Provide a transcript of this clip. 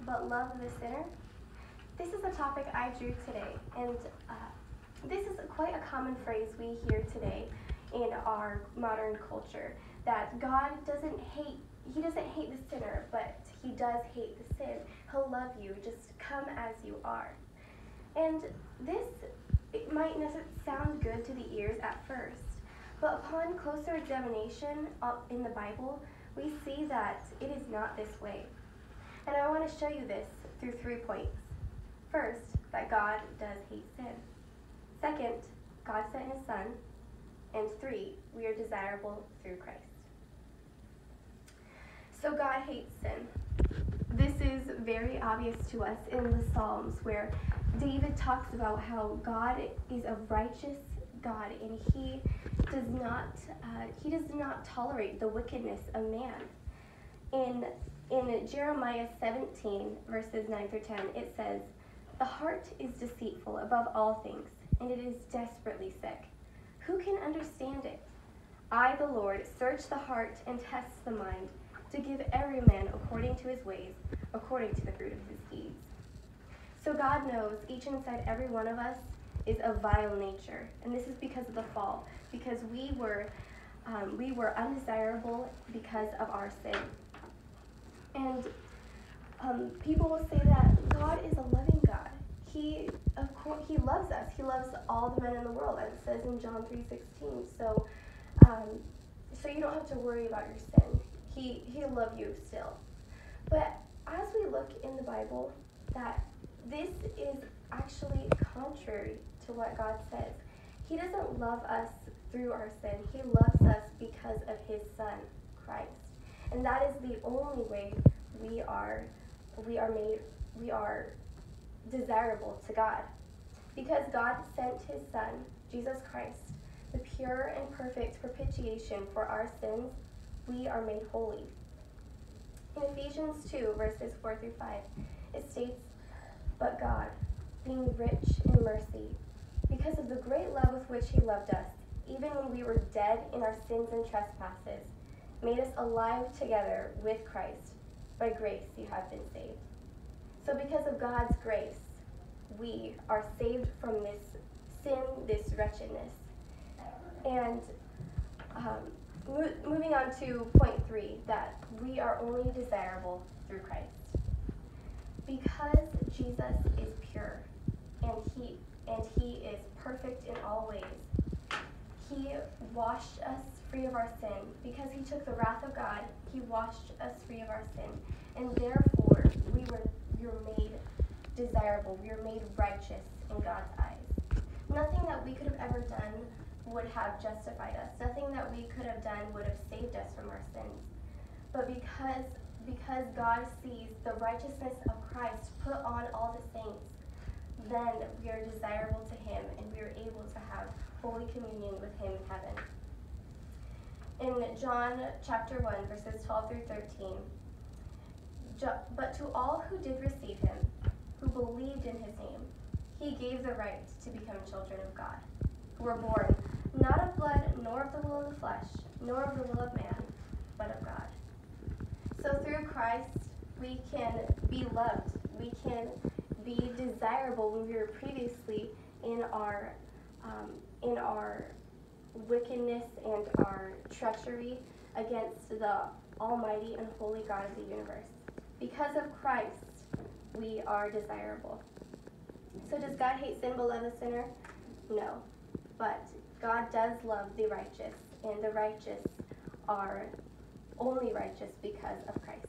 but love the sinner? This is a topic I drew today, and this is quite a common phrase we hear today in our modern culture, that God doesn't hate the sinner, but he does hate the sin. He'll love you, just come as you are. And it might not sound good to the ears at first, but upon closer examination in the Bible, we see that it is not this way. And I want to show you this through 3 points. First, that God does hate sin. Second, God sent his Son. And 3, we are desirable through Christ. So God hates sin. This is very obvious to us in the Psalms, where David talks about how God is a righteous God, and he does not tolerate the wickedness of man. In Jeremiah 17, verses 9 through 10, it says, "The heart is deceitful above all things, and it is desperately sick. Who can understand it? I, the Lord, search the heart and test the mind, to give every man according to his ways, according to the fruit of his deeds." So God knows each inside every one of us is of vile nature, and this is because of the fall, because we were undesirable because of our sin. And people will say that God is a loving God. He loves us. He loves all the men in the world, as it says in John 3:16. So you don't have to worry about your sin. He'll love you still. But as we look in the Bible, that this is actually contrary to what God says. He doesn't love us through our sin. He loves us because of his Son, Christ. And that is the only way we are desirable to God. Because God sent his Son, Jesus Christ, the pure and perfect propitiation for our sins, we are made holy. In Ephesians 2, verses 4 through 5, it states, "But God, being rich in mercy, because of the great love with which he loved us, even when we were dead in our sins and trespasses, made us alive together with Christ. By grace you have been saved." So because of God's grace, we are saved from this sin, this wretchedness. And moving on to point 3, that we are only desirable through Christ. Because Jesus is pure and he is perfect in all ways, he washed us free of our sin. Because he took the wrath of God, he washed us free of our sin. And therefore, we were made desirable. We were made righteous in God's eyes. Nothing that we could have ever done would have justified us. Nothing that we could have done would have saved us from our sins. But because God sees the righteousness of Christ put on all the saints, then we are desirable to him, and we are able to have holy communion with him in heaven. In John chapter 1, verses 12 through 13, "But to all who did receive him, who believed in his name, he gave the right to become children of God, who were born not of blood, nor of the will of the flesh, nor of the will of man, but of God." So through Christ, we can be loved. We can be desirable when we were previously in our wickedness and our treachery against the almighty and holy God of the universe. Because of Christ, we are desirable. So does God hate sin but love the sinner? No. But God does love the righteous, and the righteous are only righteous because of Christ.